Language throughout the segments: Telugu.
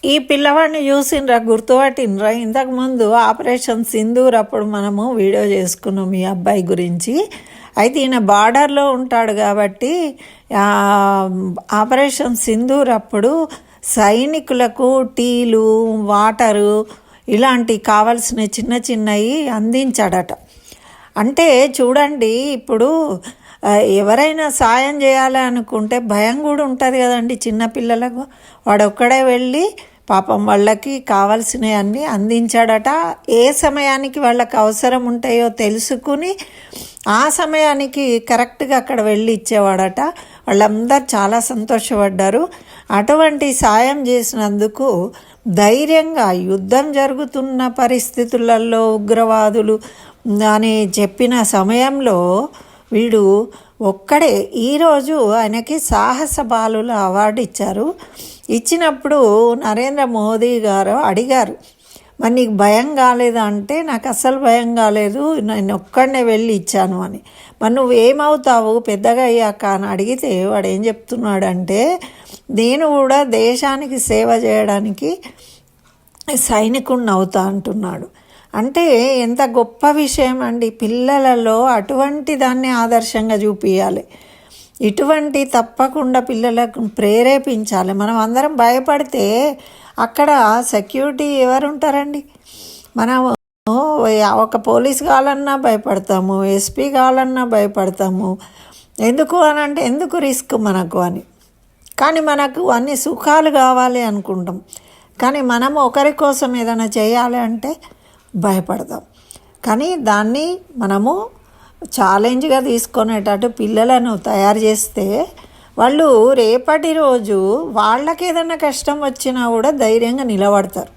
ఈ పిల్లవాడిని చూసిండ్రా, గుర్తుపట్టినరా? ఇంతకుముందు ఆపరేషన్ సింధూర్ అప్పుడు మనము వీడియో చేసుకున్నాం ఈ అబ్బాయి గురించి. అయితే ఈయన బార్డర్లో ఉంటాడు కాబట్టి ఆపరేషన్ సింధూర్ అప్పుడు సైనికులకు టీలు, వాటరు ఇలాంటి కావాల్సిన చిన్న చిన్నవి అందించాడట. అంటే చూడండి, ఇప్పుడు ఎవరైనా సాయం చేయాలి అనుకుంటే భయం కూడా ఉంటుంది కదండి చిన్నపిల్లలకు. వాడు ఒక్కడే వెళ్ళి పాపం వాళ్ళకి కావాల్సినవన్నీ అందించాడట. ఏ సమయానికి వాళ్ళకి అవసరం ఉంటాయో తెలుసుకుని ఆ సమయానికి కరెక్ట్గా అక్కడ వెళ్ళి ఇచ్చేవాడట. వాళ్ళందరూ చాలా సంతోషపడ్డారు. అటువంటి సాయం చేసినందుకు ధైర్యంగా యుద్ధం జరుగుతున్న పరిస్థితులలో ఉగ్రవాదులు అని చెప్పిన సమయంలో వీడు ఒక్కడే. ఈరోజు ఆయనకి సాహస బాలుల అవార్డు ఇచ్చారు. ఇచ్చినప్పుడు నరేంద్ర మోదీ గారు అడిగారు, మరి నీకు భయం కాలేదా అంటే, నాకు అస్సలు భయం కాలేదు, నేను ఒక్కడనే వెళ్ళి ఇచ్చాను అని. మరి నువ్వేమవుతావు పెద్దగా అయ్యాక అని అడిగితే వాడు ఏం చెప్తున్నాడంటే, నేను కూడా దేశానికి సేవ చేయడానికి సైనికుడిని అవుతా అంటున్నాడు. అంటే ఎంత గొప్ప విషయం అండి. పిల్లలలో అటువంటి దాన్ని ఆదర్శంగా చూపించాలి. ఇటువంటి తప్పకుండా పిల్లలకు ప్రేరేపించాలి. మనం అందరం భయపడితే అక్కడ సెక్యూరిటీ ఎవరు ఉంటారండి? మనం ఒక పోలీస్ కావాలన్నా భయపడతాము, ఎస్పీ కావాలన్నా భయపడతాము. ఎందుకు అని అంటే, ఎందుకు రిస్క్ మనకు అని. కానీ మనకు అన్ని సుఖాలు కావాలి అనుకుంటాం. కానీ మనము ఒకరి కోసం ఏదైనా చేయాలి అంటే భయపడతాం. కానీ దాన్ని మనము ఛాలెంజ్గా తీసుకునేటట్టు పిల్లలను తయారు చేస్తే వాళ్ళు రేపటి రోజు వాళ్ళకి ఏదైనా కష్టం వచ్చినా కూడా ధైర్యంగా నిలబడతారు.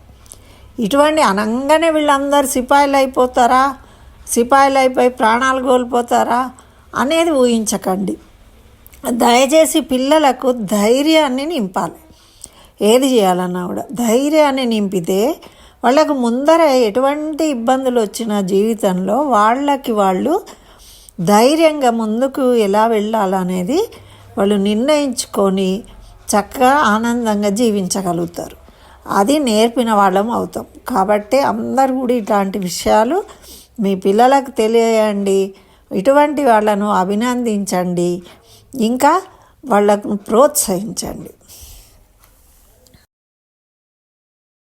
ఇటువంటి అనంగానే వీళ్ళందరూ సిపాయిలు అయిపోతారా, సిపాయిలు అయిపోయి ప్రాణాలు కోల్పోతారా అనేది ఊహించకండి. దయచేసి పిల్లలకు ధైర్యాన్ని నింపాలి. ఏది చేయాలన్నా కూడా ధైర్యాన్ని నింపితే వాళ్ళకు ముందర ఎటువంటి ఇబ్బందులు వచ్చిన జీవితంలో వాళ్ళు ధైర్యంగా ముందుకు ఎలా వెళ్ళాలనేది వాళ్ళు నిర్ణయించుకొని చక్కగా ఆనందంగా జీవించగలుగుతారు. అది నేర్పిన వాళ్ళం అవుతాం. కాబట్టి అందరూ కూడా ఇట్లాంటి విషయాలు మీ పిల్లలకు తెలియజేయండి. ఇటువంటి వాళ్ళను అభినందించండి, ఇంకా వాళ్ళకు ప్రోత్సహించండి.